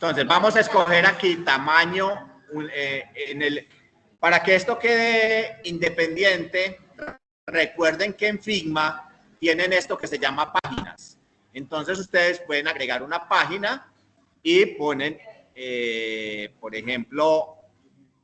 Entonces, vamos a escoger aquí tamaño, para que esto quede independiente. Recuerden que en Figma tienen esto que se llama páginas. Entonces, ustedes pueden agregar una página y ponen, por ejemplo,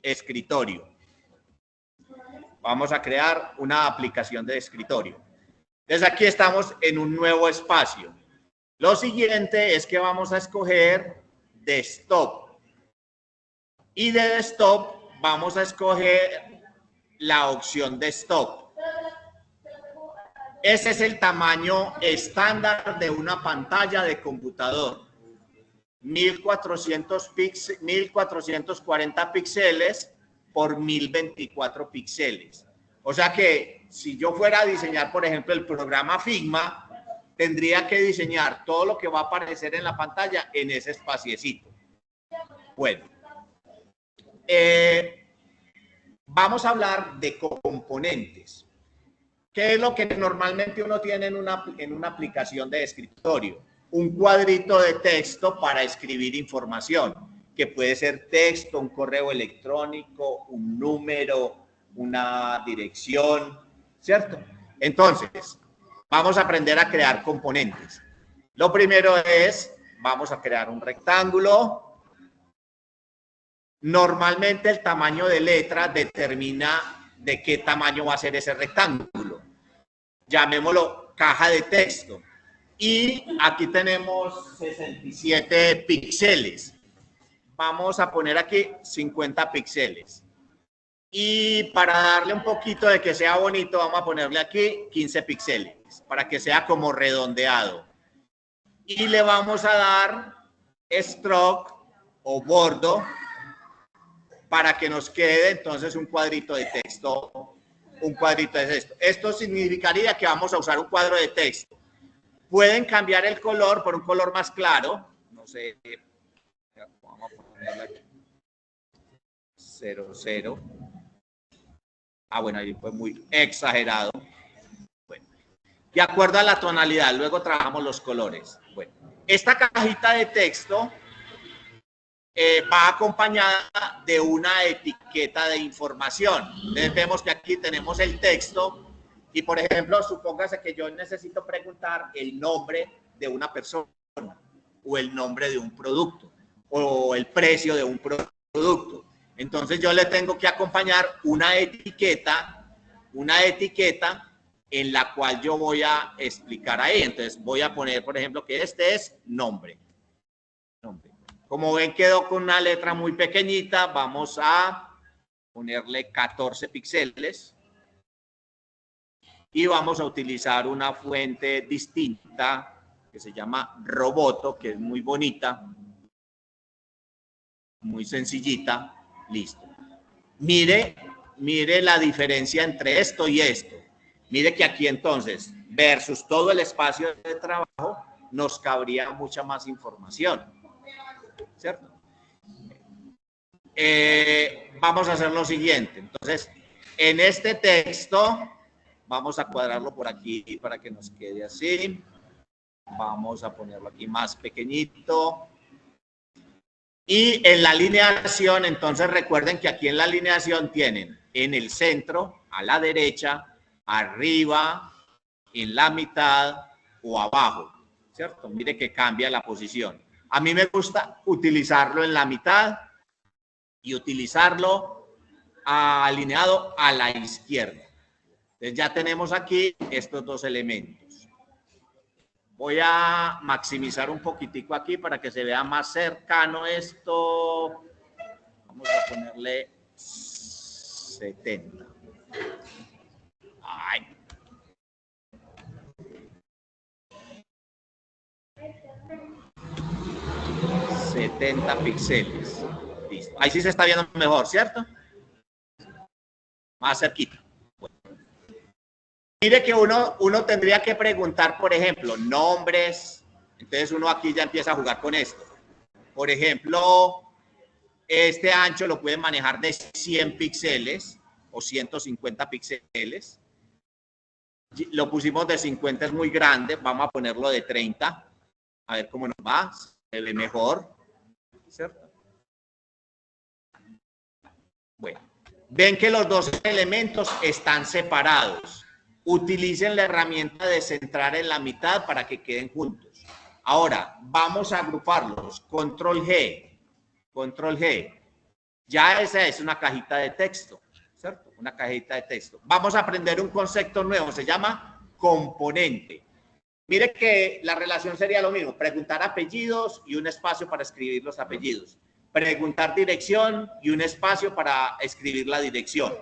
escritorio. Vamos a crear una aplicación de escritorio. Entonces, aquí estamos en un nuevo espacio. Lo siguiente es que vamos a escoger desktop. Y de desktop vamos a escoger la opción desktop. Ese es el tamaño estándar de una pantalla de computador. 1440 píxeles por 1024 píxeles. O sea que si yo fuera a diseñar, por ejemplo, el programa Figma, tendría que diseñar todo lo que va a aparecer en la pantalla en ese espaciecito. Bueno, vamos a hablar de componentes. ¿Qué es lo que normalmente uno tiene en una aplicación de escritorio? Un cuadrito de texto para escribir información, que puede ser texto, un correo electrónico, un número, una dirección, ¿cierto? Entonces, vamos a aprender a crear componentes. Lo primero es, vamos a crear un rectángulo. Normalmente el tamaño de letra determina de qué tamaño va a ser ese rectángulo. Llamémoslo caja de texto. Y aquí tenemos 67 píxeles. Vamos a poner aquí 50 píxeles. Y para darle un poquito de que sea bonito, vamos a ponerle aquí 15 píxeles, para que sea como redondeado. Y le vamos a dar stroke o bordo, para que nos quede entonces un cuadrito de texto. Un cuadrito de texto. Esto significaría que vamos a usar un cuadro de texto. Pueden cambiar el color por un color más claro. No sé. Vamos a ponerle aquí. 00. Bueno, ahí fue muy exagerado. Bueno, de acuerdo a la tonalidad, luego trabajamos los colores. Bueno, esta cajita de texto va acompañada de una etiqueta de información. Entonces vemos que aquí tenemos el texto y, por ejemplo, supóngase que yo necesito preguntar el nombre de una persona o el nombre de un producto o el precio de un producto. Entonces yo le tengo que acompañar una etiqueta en la cual yo voy a explicar ahí. Entonces voy a poner, por ejemplo, que este es nombre. Como ven, quedó con una letra muy pequeñita. Vamos a ponerle 14 píxeles. Y vamos a utilizar una fuente distinta que se llama Roboto, que es muy bonita, muy sencillita. Listo. Mire la diferencia entre esto y esto. Mire que aquí entonces, versus todo el espacio de trabajo, nos cabría mucha más información. ¿Cierto? Vamos a hacer lo siguiente. Entonces, en este texto, vamos a cuadrarlo por aquí para que nos quede así. Vamos a ponerlo aquí más pequeñito. Y en la alineación, entonces recuerden que aquí en la alineación tienen en el centro, a la derecha, arriba, en la mitad o abajo, ¿cierto? Mire que cambia la posición. A mí me gusta utilizarlo en la mitad y utilizarlo alineado a la izquierda. Entonces ya tenemos aquí estos dos elementos. Voy a maximizar un poquitico aquí para que se vea más cercano esto. Vamos a ponerle 70. Ay. ...70 píxeles. Listo. Ahí sí se está viendo mejor, ¿cierto? Más cerquita. Bueno. Mire que uno tendría que preguntar, por ejemplo, nombres. Entonces uno aquí ya empieza a jugar con esto. Por ejemplo, este ancho lo pueden manejar de 100 píxeles o 150 píxeles. Lo pusimos de 50, es muy grande. Vamos a ponerlo de 30. A ver cómo nos va. Se ve mejor. ¿cierto? Bueno, ven que los dos elementos están separados. Utilicen la herramienta de centrar en la mitad para que queden juntos. Ahora, vamos a agruparlos. Control G. Control G. Ya esa es una cajita de texto, ¿cierto? Una cajita de texto. Vamos a aprender un concepto nuevo. Se llama componente. Mire que la relación sería lo mismo. Preguntar apellidos y un espacio para escribir los apellidos. Preguntar dirección y un espacio para escribir la dirección.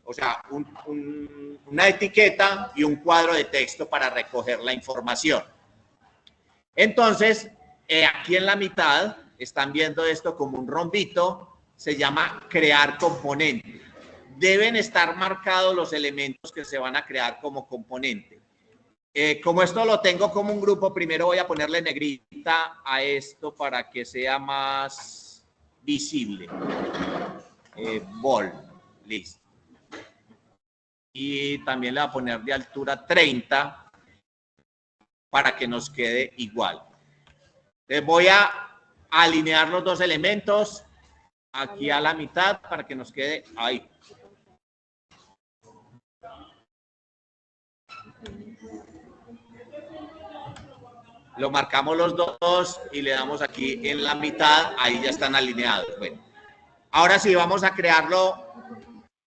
O sea, una etiqueta y un cuadro de texto para recoger la información. Entonces, aquí en la mitad, están viendo esto como un rombito, se llama crear componente. Deben estar marcados los elementos que se van a crear como componente. Como esto lo tengo como un grupo, primero voy a ponerle negrita a esto para que sea más visible. Bold, listo. Y también le voy a poner de altura 30 para que nos quede igual. Entonces voy a alinear los dos elementos aquí a la mitad para que nos quede ahí. Lo marcamos los dos y le damos aquí en la mitad, ahí ya están alineados. Bueno, ahora sí vamos a crearlo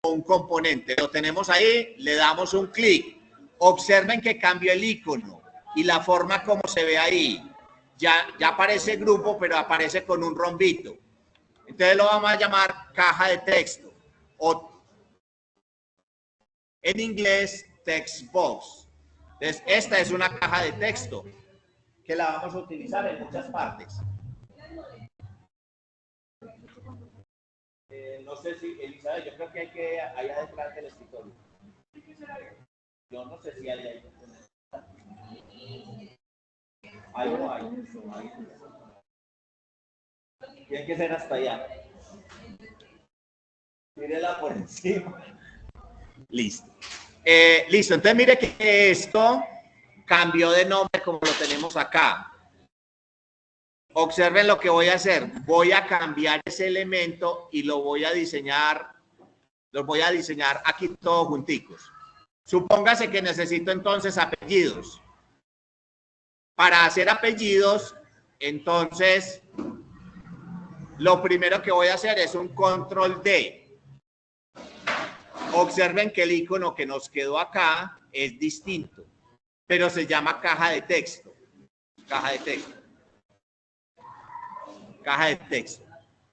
un componente. Lo tenemos ahí, le damos un clic. Observen que cambió el icono y la forma como se ve ahí. Ya aparece grupo, pero aparece con un rombito. Entonces lo vamos a llamar caja de texto o en inglés text box. Entonces esta es una caja de texto que la vamos a utilizar en muchas partes. No sé si, Elizabeth, yo creo que hay que allá detrás del escritorio. Yo no sé si hay ahí. Ahí no hay. Tiene que ser hasta allá. Mírela por encima. Listo. Listo. Entonces mire que esto cambió de nombre como lo tenemos acá. Observen lo que voy a hacer. Voy a cambiar ese elemento y lo voy a diseñar. Los voy a diseñar aquí todos junticos. Supóngase que necesito entonces apellidos. Para hacer apellidos, entonces, lo primero que voy a hacer es un control D. Observen que el icono que nos quedó acá es distinto, pero se llama caja de texto. Caja de texto. Caja de texto.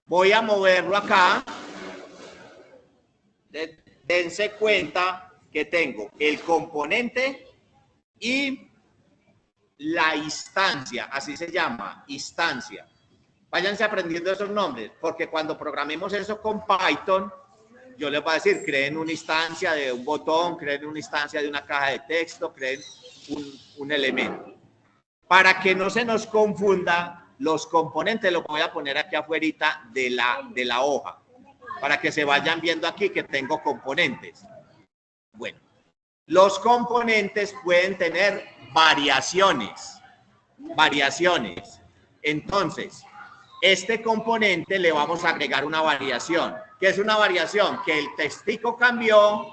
Voy a moverlo acá. Dense cuenta que tengo el componente y la instancia, así se llama, instancia. Váyanse aprendiendo esos nombres, porque cuando programemos eso con Python, yo les voy a decir, creen una instancia de un botón, creen una instancia de una caja de texto, creen un elemento. Para que no se nos confunda, los componentes los voy a poner aquí afuera de la hoja, para que se vayan viendo aquí que tengo componentes. Bueno, los componentes pueden tener variaciones. Entonces, este componente le vamos a agregar una variación. ¿Qué es una variación? Que el textico cambió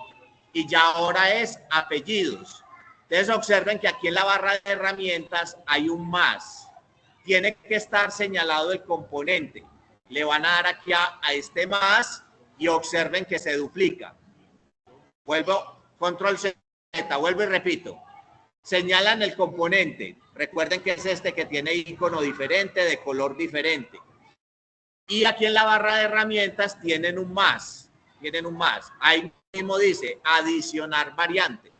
y ya ahora es apellidos. Entonces observen que aquí en la barra de herramientas hay un más. Tiene que estar señalado el componente. Le van a dar aquí a este más y observen que se duplica. Vuelvo, control Z, vuelvo y repito. Señalan el componente. Recuerden que es este que tiene icono diferente, de color diferente. Y aquí en la barra de herramientas tienen un más. Tienen un más. Ahí mismo dice adicionar variante.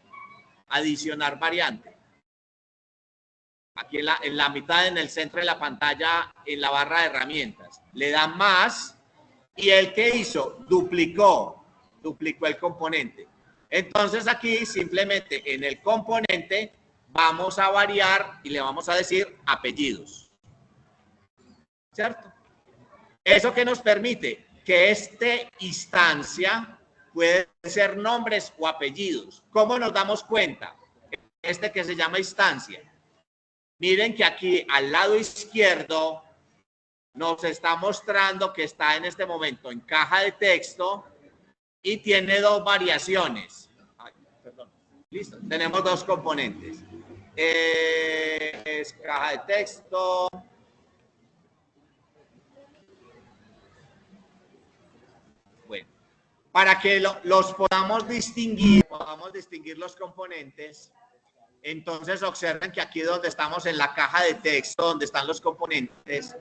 Adicionar variante. Aquí en la mitad, en el centro de la pantalla, en la barra de herramientas. Le dan más y el que hizo duplicó el componente. Entonces aquí simplemente en el componente vamos a variar y le vamos a decir apellidos. ¿Cierto? Eso que nos permite que esta instancia puede ser nombres o apellidos. ¿Cómo nos damos cuenta? Este que se llama instancia. Miren que aquí al lado izquierdo nos está mostrando que está en este momento en caja de texto y tiene dos variaciones. Ay, perdón. Listo, tenemos dos componentes. Es caja de texto. Bueno, para que los podamos distinguir los componentes, entonces observen que aquí donde estamos en la caja de texto, donde están los componentes,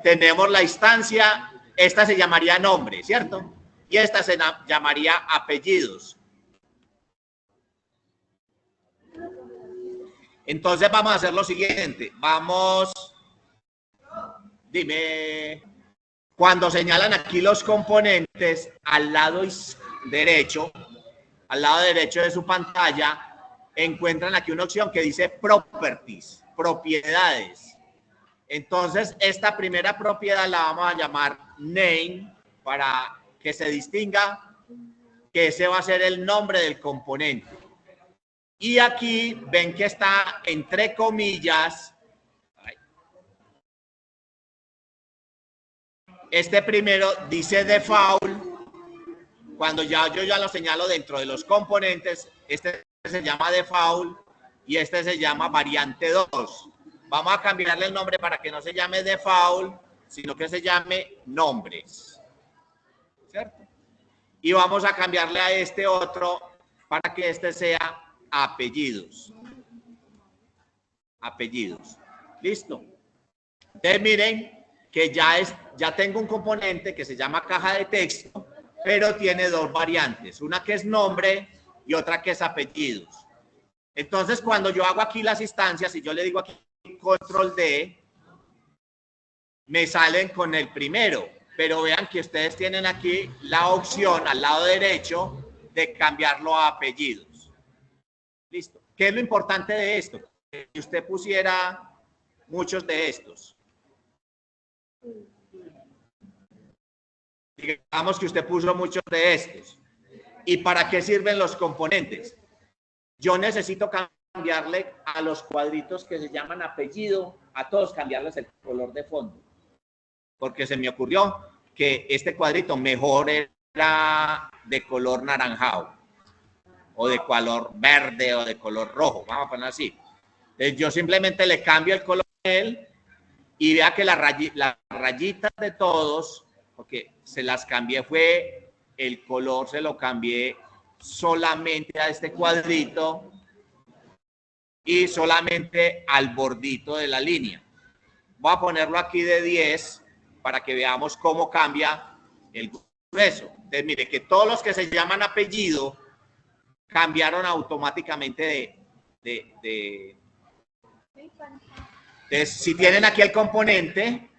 tenemos la instancia, esta se llamaría nombre, ¿cierto? Y esta se llamaría apellidos. Entonces vamos a hacer lo siguiente, dime, cuando señalan aquí los componentes, al lado derecho de su pantalla, encuentran aquí una opción que dice Properties, propiedades. Entonces, esta primera propiedad la vamos a llamar Name para que se distinga que ese va a ser el nombre del componente. Y aquí ven que está entre comillas. Este primero dice default. Cuando yo ya lo señalo dentro de los componentes, este se llama default y este se llama variante 2. Vamos a cambiarle el nombre para que no se llame default, sino que se llame nombres. ¿Cierto? Y vamos a cambiarle a este otro para que este sea apellidos. Apellidos. Listo. Entonces miren que ya tengo un componente que se llama caja de texto, pero tiene dos variantes. Una que es nombre y otra que es apellidos. Entonces cuando yo hago aquí las instancias y yo le digo aquí control D, me salen con el primero. Pero vean que ustedes tienen aquí la opción al lado derecho de cambiarlo a apellidos. Listo. ¿Qué es lo importante de esto? Que usted pusiera muchos de estos. Digamos que usted puso muchos de estos. ¿Y para qué sirven los componentes? Yo necesito cambiarle a los cuadritos que se llaman apellido, a todos cambiarles el color de fondo. Porque se me ocurrió que este cuadrito mejor era de color naranjado, o de color verde, o de color rojo, vamos a poner así. Entonces yo simplemente le cambio el color a él y vea que las rayitas de todos, porque se las cambié, fue el color, se lo cambié solamente a este cuadrito y solamente al bordito de la línea. Voy a ponerlo aquí de 10 para que veamos cómo cambia el grueso. Entonces, mire que todos los que se llaman apellido cambiaron automáticamente Entonces, si tienen aquí el componente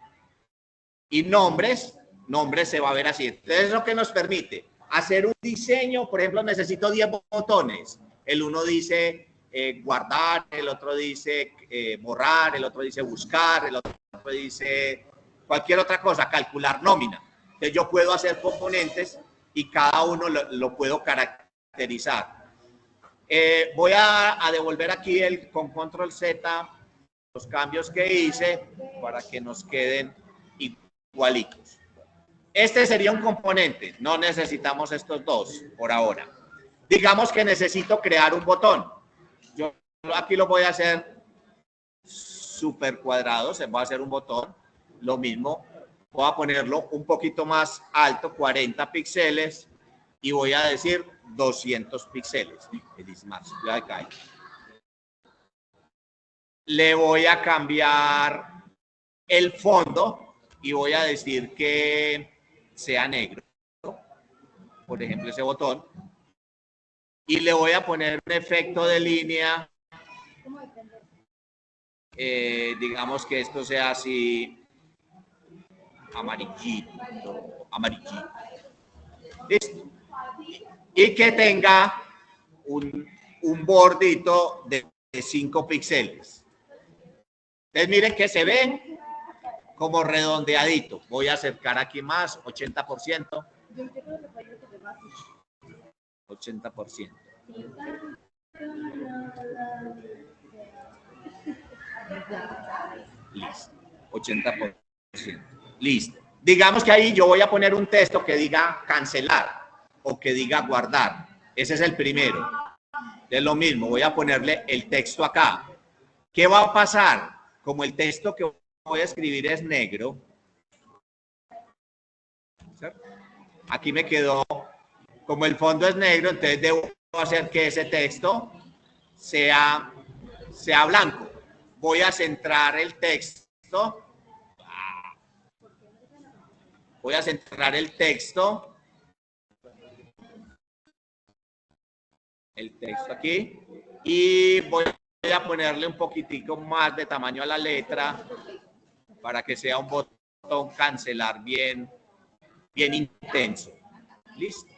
y nombres se va a ver así. Entonces, lo que nos permite hacer un diseño, por ejemplo, necesito 10 botones. El uno dice guardar, el otro dice borrar, el otro dice buscar, el otro dice cualquier otra cosa, calcular nómina. Entonces, yo puedo hacer componentes y cada uno lo puedo caracterizar. Voy a devolver aquí con control Z los cambios que hice para que nos queden igualitos. Este sería un componente, no necesitamos estos dos por ahora. Digamos que necesito crear un botón. Yo aquí lo voy a hacer súper cuadrado, se va a hacer un botón, lo mismo. Voy a ponerlo un poquito más alto, 40 píxeles, y voy a decir 200 píxeles. Le voy a cambiar el fondo y voy a decir que sea negro, por ejemplo, ese botón, y le voy a poner un efecto de línea, digamos que esto sea así, amarillito. Listo. Y que tenga un bordito de 5 píxeles. Entonces miren que se ve como redondeadito. Voy a acercar aquí más, 80%. 80%. Listo. 80%. Listo. Digamos que ahí yo voy a poner un texto que diga cancelar o que diga guardar. Ese es el primero. Es lo mismo, voy a ponerle el texto acá. ¿Qué va a pasar? Como el texto que voy a escribir es negro, ¿cierto? Aquí me quedó, como el fondo es negro, entonces debo hacer que ese texto sea blanco. Voy a centrar el texto. Voy a centrar el texto aquí, y voy a ponerle un poquitico más de tamaño a la letra para que sea un botón cancelar bien intenso. Listo.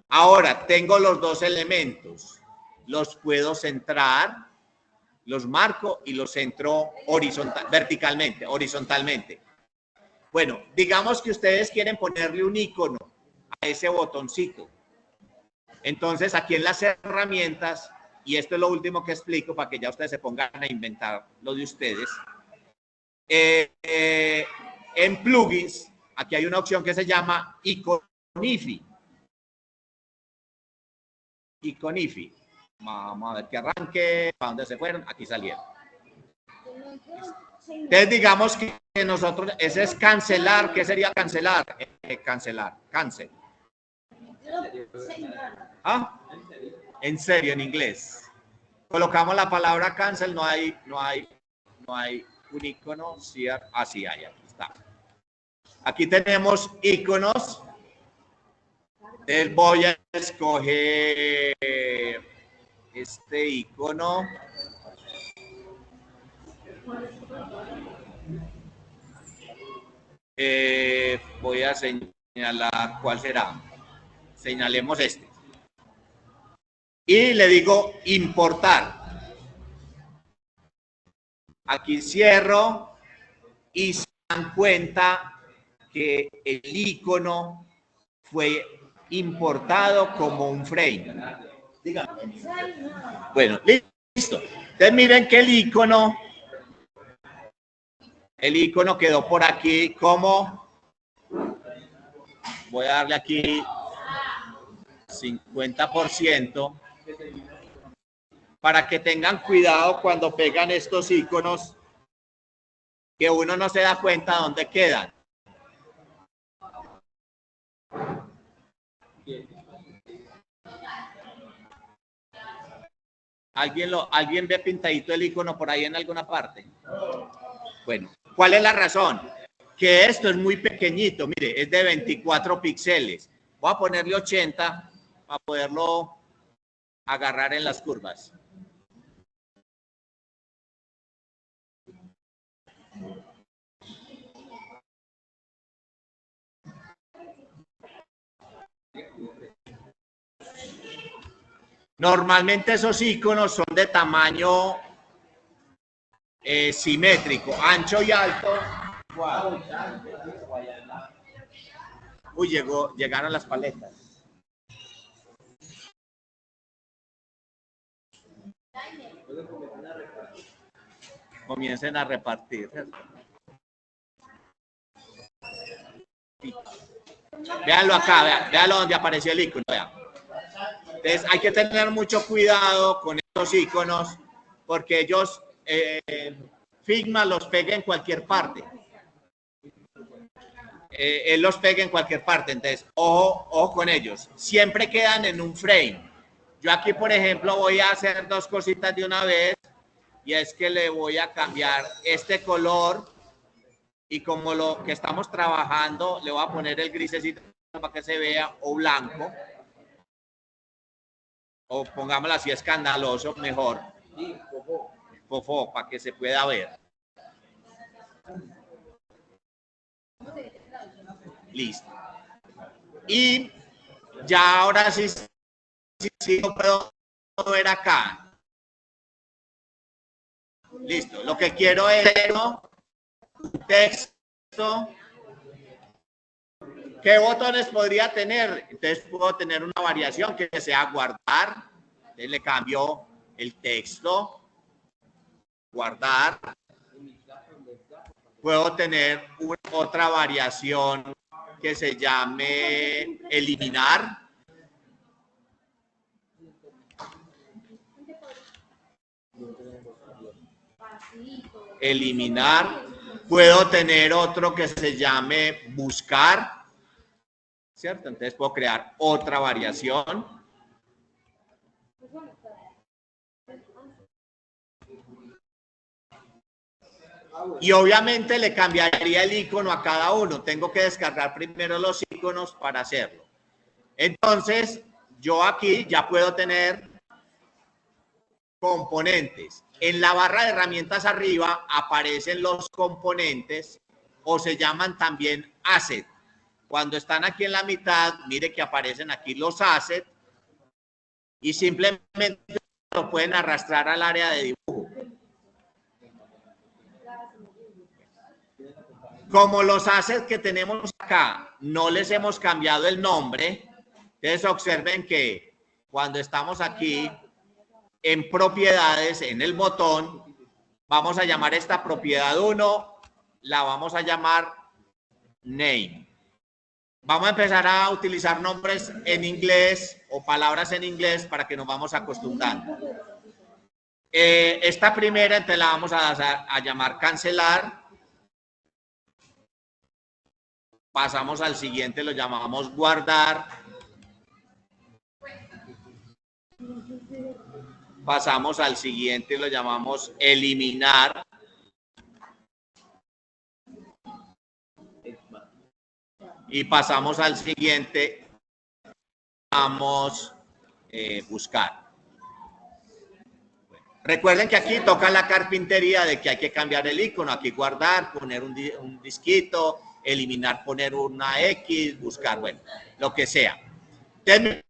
Ahora tengo los dos elementos. Los puedo centrar, los marco y los centro horizontalmente. Bueno, digamos que ustedes quieren ponerle un icono a ese botoncito. Entonces, aquí en las herramientas, y esto es lo último que explico para que ya ustedes se pongan a inventar lo de ustedes. En plugins, aquí hay una opción que se llama Iconifi. Iconifi. Vamos a ver que arranque. ¿Para dónde se fueron? Aquí salieron. Entonces, digamos que nosotros, ese es cancelar. ¿Qué sería cancelar? Cancelar. Cancel. ¿Ah? En serio, en inglés. Colocamos la palabra cancel, no hay un icono. Sí, así hay, aquí está. Aquí tenemos iconos. Voy a escoger este icono. Voy a señalar cuál será. Señalemos este. Y le digo importar. Aquí cierro y se dan cuenta que el icono fue importado como un frame. Díganme. Bueno, listo. Entonces miren que el icono quedó por aquí como, voy a darle aquí 50%, para que tengan cuidado cuando pegan estos iconos, que uno no se da cuenta dónde quedan. ¿Alguien ve pintadito el icono por ahí en alguna parte? Bueno, ¿cuál es la razón? Que esto es muy pequeñito, mire, es de 24 píxeles. Voy a ponerle 80 para poderlo agarrar en las curvas. Normalmente esos iconos son de tamaño simétrico, ancho y alto. Uy, llegaron las paletas. Comiencen a repartir. Véanlo acá, véanlo donde apareció el icono. Vean. Entonces hay que tener mucho cuidado con estos iconos porque ellos, Figma los pega en cualquier parte. Él los pega en cualquier parte, entonces ojo con ellos. Siempre quedan en un frame. Yo aquí, por ejemplo, voy a hacer dos cositas de una vez, y es que le voy a cambiar este color, y como lo que estamos trabajando, le voy a poner el grisecito para que se vea, o blanco, o pongámoslo así, escandaloso, mejor. Fofo, para que se pueda ver. Listo. Y ya ahora sí no puedo ver acá. Listo. Lo que quiero es un texto. ¿Qué botones podría tener? Entonces puedo tener una variación que sea guardar. Entonces le cambio el texto. Guardar. puedo tener otra variación que se llame eliminar. Eliminar. Puedo tener otro que se llame buscar, ¿cierto? Entonces puedo crear otra variación. Y obviamente le cambiaría el icono a cada uno. Tengo que descargar primero los iconos para hacerlo. Entonces, yo aquí ya puedo tener componentes. En la barra de herramientas arriba aparecen los componentes o se llaman también assets. Cuando están aquí en la mitad, mire que aparecen aquí los assets y simplemente lo pueden arrastrar al área de dibujo. Como los assets que tenemos acá no les hemos cambiado el nombre, entonces observen que cuando estamos aquí en propiedades, en el botón, vamos a llamar esta propiedad 1, la vamos a llamar name. Vamos a empezar a utilizar nombres en inglés o palabras en inglés para que nos vamos acostumbrando. Esta primera, entonces la vamos a llamar cancelar. Pasamos al siguiente, lo llamamos guardar. Pasamos al siguiente, lo llamamos eliminar. Y pasamos al siguiente, vamos buscar. Recuerden que aquí toca la carpintería de que hay que cambiar el icono, aquí guardar, poner un disquito, eliminar, poner una X, buscar, bueno, lo que sea. Entonces,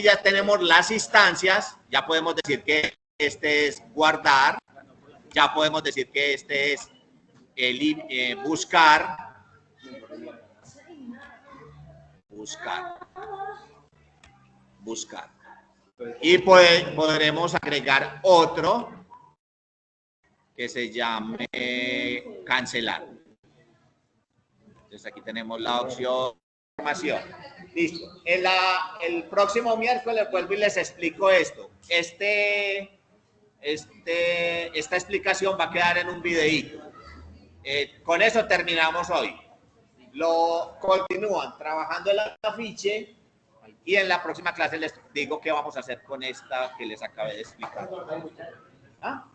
ya tenemos las instancias, ya podemos decir que este es guardar, ya podemos decir que este es buscar, y podremos agregar otro que se llame cancelar. Entonces aquí tenemos la opción información. Listo. El próximo miércoles vuelvo y les explico esto. Esta explicación va a quedar en un videíto. Con eso terminamos hoy. Lo continúan trabajando el afiche y en la próxima clase les digo qué vamos a hacer con esta que les acabé de explicar. ¿Ah?